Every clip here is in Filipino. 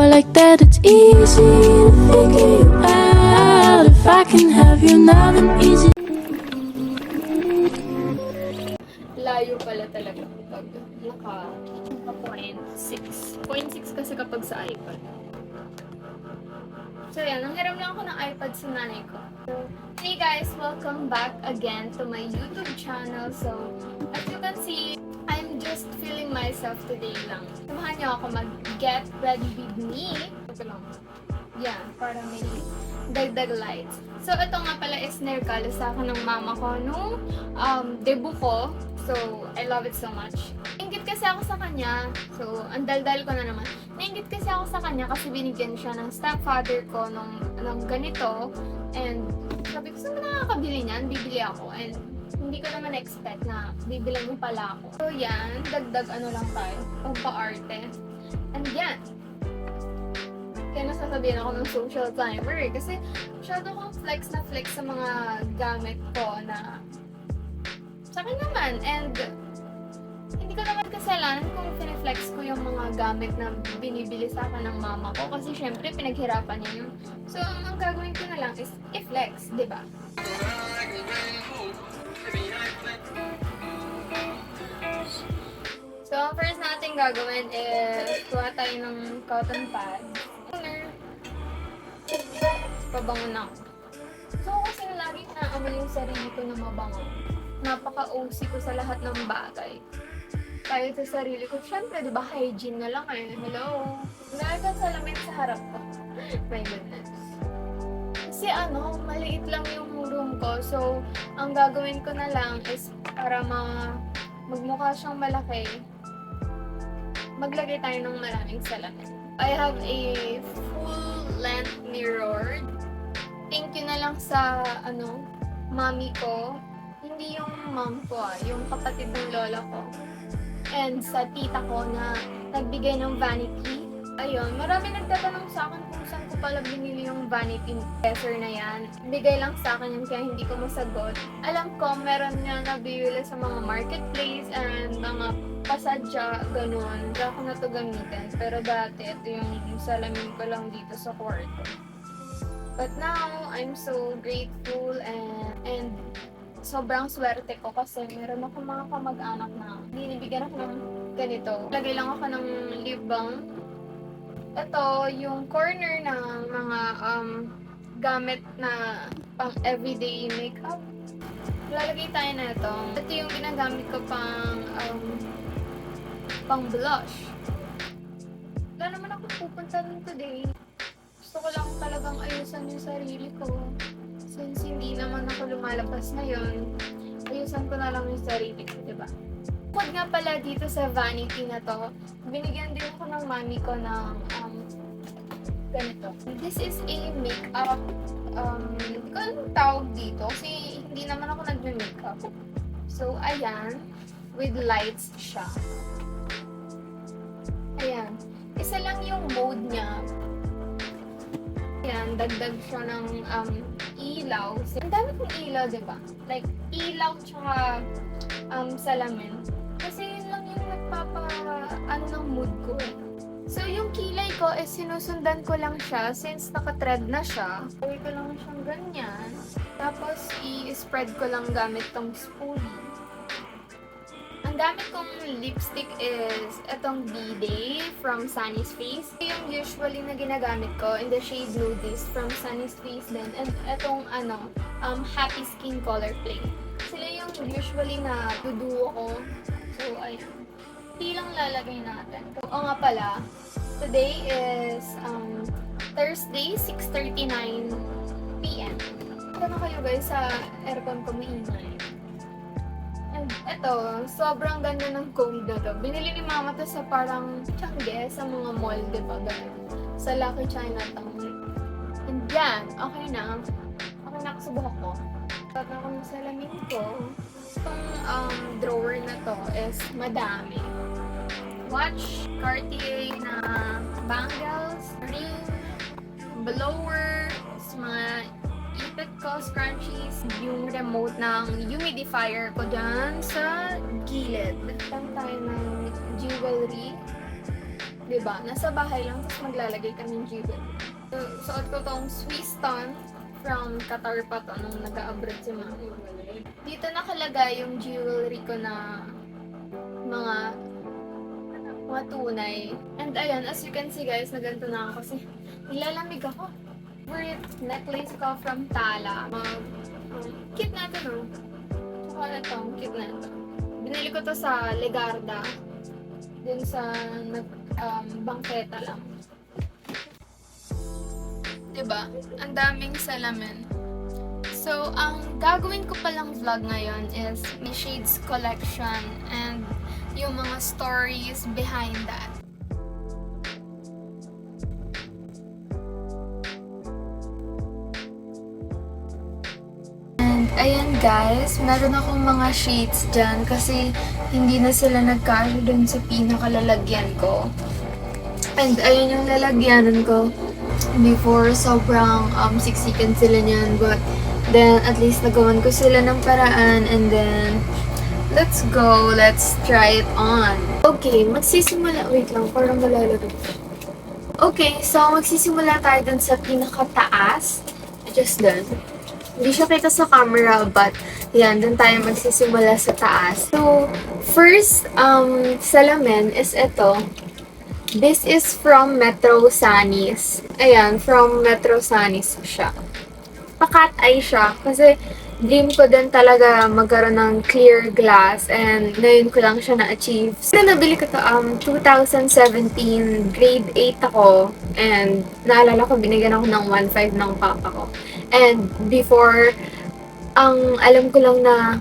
boy like that, it's easy to figure you out. If I can have you now, then easy. Layo pala talaga pag naka 0.6. 0.6 kasi kapag sa iPad. So yan, nanghiram lang ako ng iPad sa nanay ko. So, hey guys, welcome back again to my YouTube channel. So, as you can see, I'm just feeling myself today lang. Samahan niyo ako mag-get ready with me. Ito lang. Yan, para may dagdag lights. So, ito nga pala is nirkala sa akin ng mama ko nung debut ko. So, I love it so much. Ingit kasi ako sa kanya. So, ang daldal ko na naman. Naingit kasi ako sa kanya kasi binigyan siya ng stepfather ko ng ganito. And sabi ko, saan ba nakakabili niyan? Bibili ako. And hindi ko naman expect na bibilan mo pala ako. So, yan. Dagdag ano lang tayo. Pagpa-arte. And yan. Kaya nasasabihan ako ng social timer eh. Kasi masyado akong flex na flex sa mga gamit ko na sa akin naman. And hindi ko naman kasalanan kung piniflex ko yung mga gamit na binibili sa akin ng mama ko. Kasi syempre pinaghirapan niya yun. So ang gagawin ko na lang is i-flex, di ba? So ang first natin gagawin is kuha tayo ng cotton pad. Pabango na ako. So kasi lagi naamoy yung sarili ko na mabango. Napaka-OC ko sa lahat ng bagay. Kahit sa sarili ko, syempre, di ba, hygiene na lang eh. Hello? Dahil ka salamin sa harap ko. My goodness. Kasi maliit lang yung room ko. So, ang gagawin ko na lang is para magmukha siyang malaki, maglagay tayo ng maraming salamin. I have a full-length mirror. Thank you na lang sa, mommy ko. Hindi yung mom ko yung kapatid ng lola ko. And sa tita ko na nagbigay ng vanity. Ayun, marami nagtatanong sa akin kung saan ko pala binili yung vanity dresser na yan. Bigay lang sa akin yun kaya hindi ko masagot. Alam ko, meron niya nabibili sa mga marketplace and mga pasadya, ganun. Hindi ako na ito gamitin. Pero dati, ito yung salamin ko lang dito sa kwarto. But now, I'm so grateful and sobrang swerte ko kasi meron ako mga kamag-anak na binibigyan ako ng ganito. Lagay lang ako ng lip balm. Ito, yung corner ng mga gamit na pang everyday makeup. Lalagay tayo na ito. Ito yung ginagamit ko pang blush. Wala naman ako pupunta nun today. Gusto ko lang talagang ayusan yung sarili ko. Since hindi naman ako lumalabas ngayon, ayusan ko na lang yung sarili ko, diba? Bukod nga pala dito sa vanity na to, binigyan din ako ng mami ko ng ganito. This is a makeup, hindi ko alam tawag dito kasi hindi naman ako nagme-makeup. So, ayan, with lights siya. Ayan. Isa lang yung mode niya. Ayan, dagdag siya ng ilaw. Ang dami kong ilaw, diba? Like, ilaw tsaka salamin. Kasi yun lang yung ng mood ko eh. So, yung kilay ko is sinusundan ko lang siya since naka-thread na siya. Gawin ko lang siyang ganyan. Tapos, i-spread ko lang gamit tong spoolie. Ang gamit kong lipstick is itong B-Day from Sunny's Face. Yung usually na ginagamit ko in the shade Nudies from Sunny's Face din. And itong Happy Skin Color Play. Sila yung usually na duduo ko. So, ayun. Hindi lang lalagay natin. Oo nga pala, today is Thursday, 6:39 PM. Ito na kayo guys sa aircon ko maingay. And ito, sobrang ganda ng comb na to. Binili ni mama to sa parang Tiangge, sa mga mall, diba? Sa Lucky Chinatown. And yan, okay na. Okay na ako sa buhok ko. Tapos ako ng salamin ko. Itong drawer na to is madami. Watch, Cartier na bangles, ring, blower, mga ipit ko, scrunchies, yung remote ng humidifier ko dyan sa gilid. Lang tayo ng jewelry. diba? Nasa bahay lang, tapos maglalagay ka ng jewelry. So, suot ko tong Swiss Stone from Qatar pa to nung nag-abroad si Mami. Dito nakalagay yung jewelry ko na mga tunay. And ayan, as you can see guys, naganto na ako kasi nilalamig ako. Favorite necklace ko from Tala. Cute na ito, no? Tsaka ito, cute na ito. Binili ko to sa Legarda. Dun sa bangketa lang. Diba? Ang daming salamin. So, ang gagawin ko palang vlog ngayon is my shades collection and yung mga stories behind that. And ayan guys, meron akong mga shades dyan kasi hindi na sila nagkasya dun sa pinakalalagyan ko. And ayun yung lalagyanan ko. Before, sobrang siksikan sila niyan, but then at least nagawan ko sila ng paraan, and then let's go, let's try it on. Okay, magsisimula, wait lang, parang malalaro. Okay, so magsisimula tayo dun sa pinakataas, just dun. Hindi siya kita sa camera, but yan, dun tayo magsisimula sa taas. So, first salamin is ito. This is from Metro Sanis. Ayan, from Metro Sanis siya. Pakat eye siya. Kasi dream ko din talaga magkaroon ng clear glass. And ngayon ko lang siya na-achieve. So, nabili ko to 2017. Grade 8 ako. And naalala ko, binigyan ako ng 1.5 ng papa ko. And before, ang alam ko lang na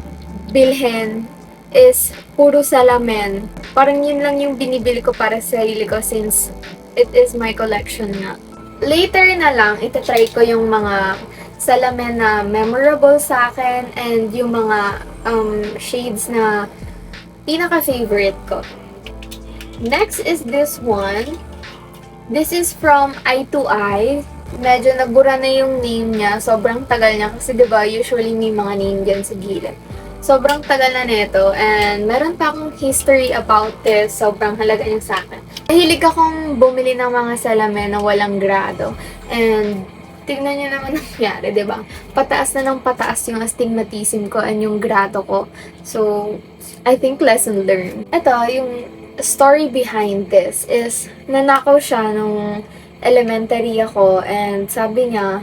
bilhin is puro salamin. Parang yun lang yung binibili ko para sa sarili ko since it is my collection nga. Later na lang, itatry ko yung mga salamin na memorable sa akin and yung mga shades na pinaka-favorite ko. Next is this one. This is from Eye to Eye. Medyo nabura na yung name niya. Sobrang tagal niya kasi diba usually may mga name dyan sa gilid. Sobrang tagal na nito and meron pa akong history about this. Sobrang halaga niya sa akin. Mahilig akong bumili ng mga salamin na walang grado. And tignan niyo naman nangyari, di ba? Pataas na ng pataas yung astigmatism ko and yung grado ko. So, I think lesson learned. Ito, yung story behind this is nanakaw siya nung elementary ako and sabi niya,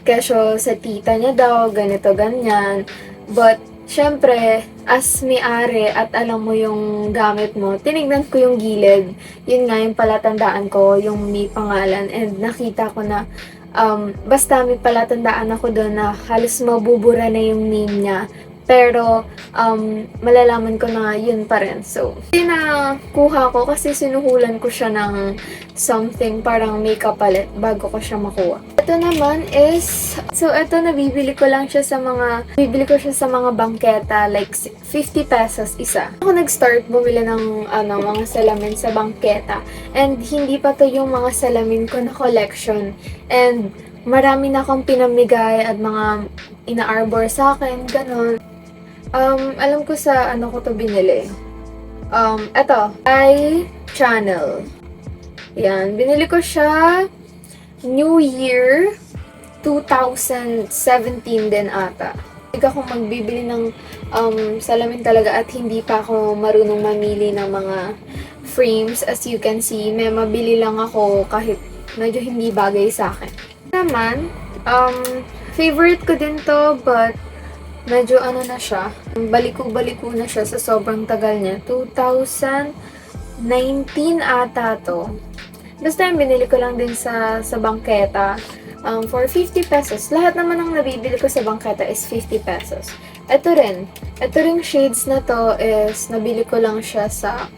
kesyo sa tita niya daw, ganito, ganyan. But, syempre, as may-ari at alam mo yung gamit mo, tinignan ko yung gilid. Yun nga yung palatandaan ko, yung may pangalan. And nakita ko na, basta may palatandaan ako doon na halos mabubura na yung name niya. Pero, malalaman ko na yun pa rin. So, nakuha ko kasi sinuhulan ko siya ng something, parang makeup palette bago ko siya makuha. Ito naman is, so ito nabibili ko lang siya sa mga bangketa, like 50 pesos isa. Ako nag-start bumili ng mga salamin sa bangketa. And hindi pa to yung mga salamin ko na collection. And marami na akong pinamigay at mga ina-arbor sa akin, ganon. Alam ko sa ko to binili. Ito, iChannel. Yan, binili ko siya New Year 2017 din ata. Hindi ako magbibili ng salamin talaga at hindi pa ako marunong mamili ng mga frames. As you can see, may mabili lang ako kahit medyo hindi bagay sa akin. Naman, favorite ko din to but medyo na siya. Baliku-baliku na siya sa sobrang tagal niya. 2019 ata to. Basta yung binili ko lang din sa bangketa. For 50 pesos. Lahat naman ng nabibili ko sa bangketa is 50 pesos. Ito rin shades na to is nabili ko lang siya sa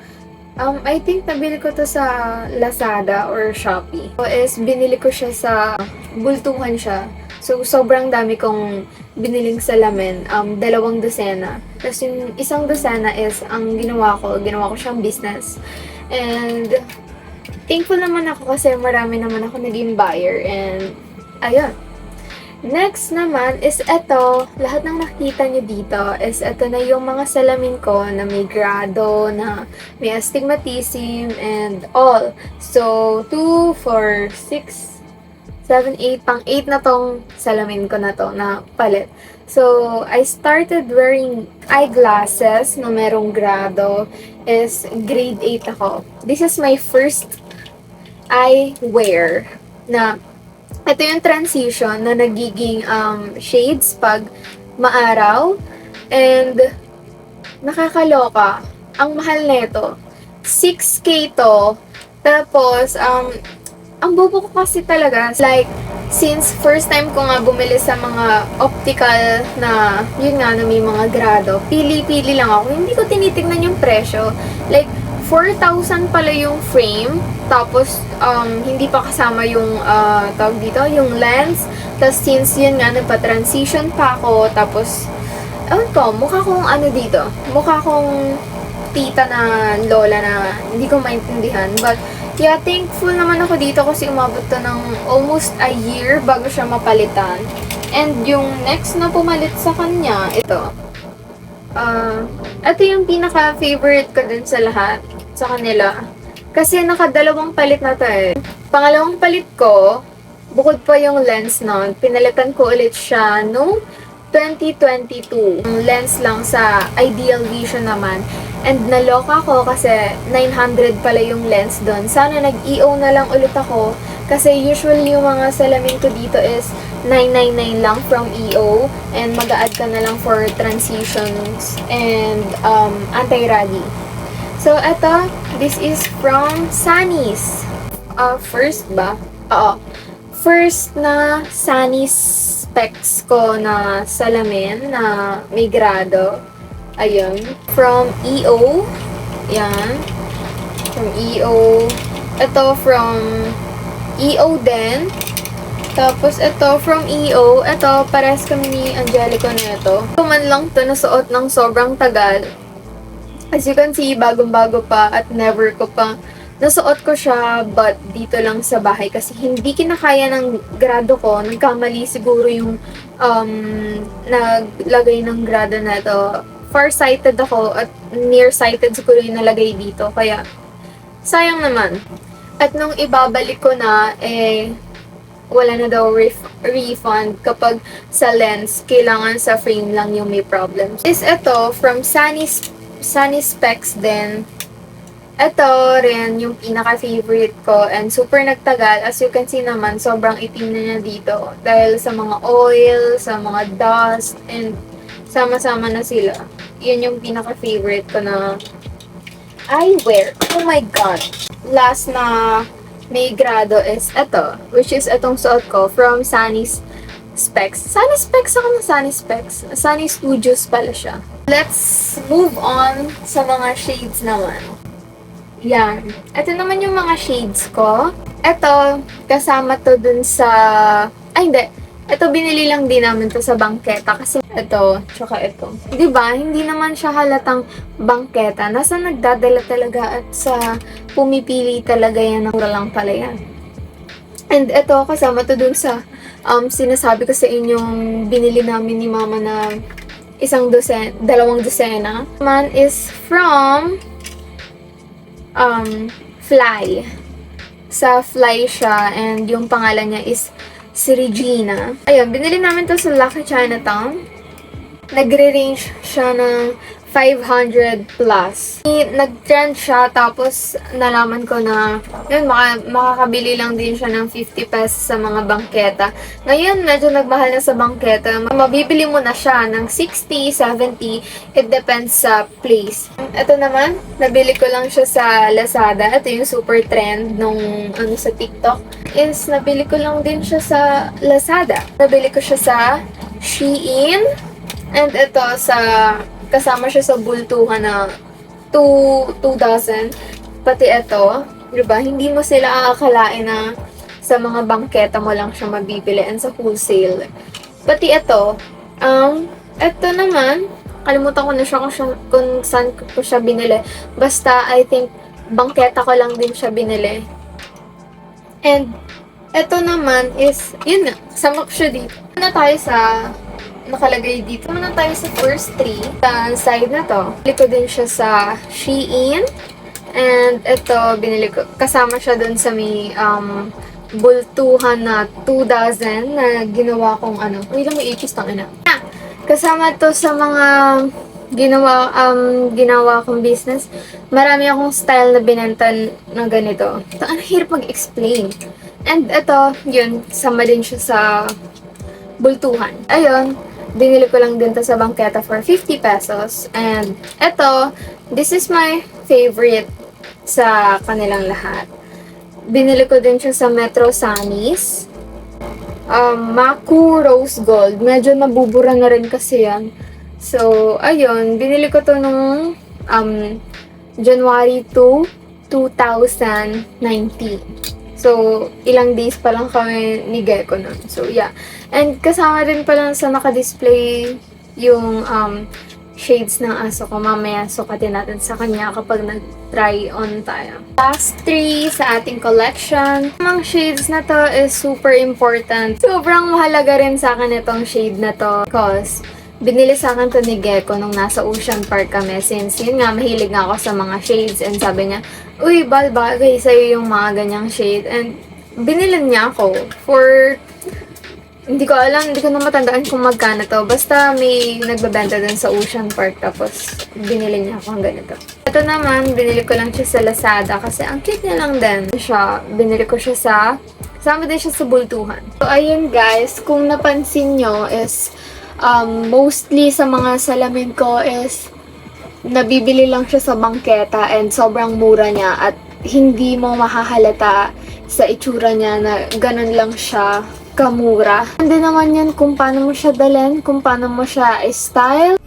I think nabili ko to sa Lazada or Shopee. So is binili ko siya sa bultuhan siya. So sobrang dami kong biniling salamin, 2 dosena. Tapos yung isang dosena is ang ginawa ko siyang business. And thankful naman ako kasi marami naman ako naging buyer and ayun. Next naman is eto, lahat ng nakita nyo dito is eto na yung mga salamin ko na may grado, na may astigmatism and all. So, 2, 4, 6, 7, 8, pang 8 na tong salamin ko na to, na palit. So, I started wearing eyeglasses na merong grado is grade 8 ako. This is my first eyewear na ito yung transition na nagiging shades pag maaraw. And nakakaloka. Ang mahal nito. 6K to. Tapos, ang bobo ko kasi talaga, like, since first time ko nga bumili sa mga optical na, yun nga, na may mga grado, pili-pili lang ako. Hindi ko tinitignan yung presyo. Like, 4,000 pala yung frame. Tapos, hindi pa kasama yung, tawag dito, yung lens. Tapos, since yun nga, nagpa-transition pa ako. Tapos, ewan ko, mukha kong ano dito. Mukha kong tita na lola na hindi ko maintindihan. But, yeah, thankful naman ako dito kasi umabot to ng almost a year bago siya mapalitan. And yung next na pumalit sa kanya, ito. Ito yung pinaka-favorite ko dun sa lahat, sa kanila. Kasi nakadalawang palit na to eh. Pangalawang palit ko, bukod pa yung lens nun, pinalitan ko ulit siya noong 2022. Lens lang sa Ideal Vision naman. And naloka ko kasi 900 pala yung lens doon. Sana nag-EO na lang ulit ako. Kasi usually yung mga salamin ko dito is 999 lang from EO. And mag-a-add ka na lang for transitions and anti-raggy. So, eto, this is from Sunny's. First ba? Oo. First na Sunny's specs ko na salamin na may grado. Ayun. From EO. Yan. From EO. Ito from EO din. Tapos ito from EO. Ito, pares kami ni Angelico na ito. Man lang to nasuot ng sobrang tagal. As you can see, bagong-bago pa at never ko pa nasuot ko siya, but dito lang sa bahay kasi hindi kinakaya ng grado ko. Nagkamali siguro yung naglagay ng grado na ito. Far-sighted ako at near-sighted siguro yung nalagay dito. Kaya, sayang naman. At nung ibabalik ko na, wala na daw refund kapag sa lens, kailangan sa frame lang yung may problems. Is ito from Sunny Specs din. Ito rin yung pinaka-favorite ko and super nagtagal. As you can see naman, sobrang itim na niya dito. Dahil sa mga oil, sa mga dust, and sama-sama na sila. Yun yung pinaka-favorite ko na eyewear. Oh my god! Last na may grado is ito, which is itong suot ko from Sunny Specs. Sunny Specs ako na Sunny Specs. Sunny Studios pala siya. Let's move on sa mga shades naman. Yan. Ito naman yung mga shades ko. Ito, kasama to dun sa... Ay, hindi. Ito, binili lang din namin to sa bangketa. Kasi ito, tsaka ito. Diba? Hindi naman siya halatang bangketa. Nasa nagdadala talaga at sa pumipili talaga yan. Mura lang pala yan. And ito, kasama to dun sa sinasabi ko sa inyong binili namin ni mama na dalawang dosena. Man is from Fly. Sa Fly siya and yung pangalan niya is si Regina. Ayun, binili namin to sa Lucky Chinatown. Nagre-range siya ng 500 plus. Nag-trend siya, tapos nalaman ko na yun, makakabili lang din siya ng 50 pesos sa mga bangketa. Ngayon, medyo nagmahal na sa bangketa. Mabibili mo na siya ng 60, 70. It depends sa place. Ito naman, nabili ko lang siya sa Lazada. Ito yung super trend nung sa TikTok. Is nabili ko lang din siya sa Lazada. Nabili ko siya sa Shein. And ito kasama siya sa bultuhan na 2,000. Pati ito, diba? Hindi mo sila akalain na sa mga bangketa mo lang siya mabibili and sa wholesale. Pati ito naman, kalimutan ko na siya kung saan ko siya binili. Basta, I think, bangketa ko lang din siya binili. And, ito naman is, yun nga, samak siya dito. Muna tayo sa nakalagay dito. Muna tayo sa first three. Sa side na to. Binili ko din siya sa Shein. And ito, binili ko. Kasama siya dun sa may bultuhan na 2 dozen na ginawa kong ano. Uy lang, may ipis tang ina. Kasama to sa mga ginawa kong business. Marami akong style na binenta na ganito. Ito, ang hirap mag-explain. And ito, yun, sama din siya sa bultuhan. Ayun, binili ko lang din to sa bangketa for 50 pesos. And ito, this is my favorite sa kanilang lahat. Binili ko din siya sa Metro Sanis. Maku Rose Gold. Medyo nabubura na rin kasi yan. So, ayun. Binili ko to nung January 2, 2019. So, ilang days pa lang kami ni Gecko nun. So, yeah. And kasama rin pala sa naka-display yung shades ng aso ko. Mamaya sukatin natin sa kanya kapag nag-try on tayo. Last 3 sa ating collection. Mga shades na to is super important. Sobrang mahalaga rin sa akin itong shade na to because binili sa akin to ni Gecko nung nasa Ocean Park kami. Since yun nga, mahilig nga ako sa mga shades and sabi niya, uy, Bal, bagay sa'yo yung mga ganyang shade. And binilin niya ako for hindi ko alam, hindi ko na matandaan kung magkano to. Basta may nagbebenta dun sa Ocean Park tapos binili niya ako ang ganito. Ito naman, binili ko lang siya sa Lazada kasi ang cute niya lang din. Binili ko siya kasama din siya sa bultuhan. So, ayun guys, kung napansin nyo is mostly sa mga salamin ko is nabibili lang siya sa bangketa and sobrang mura niya at hindi mo mahahalata sa itsura niya na ganun lang siya kamura. Hindi naman yan kung paano mo siya dalhin, kung paano mo siya style.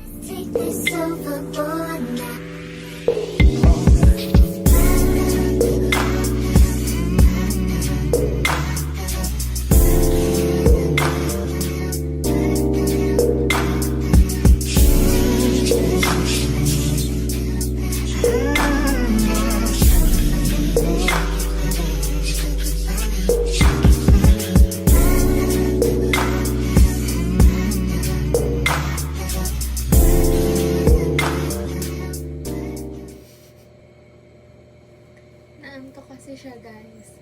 Naanto kasi siya guys.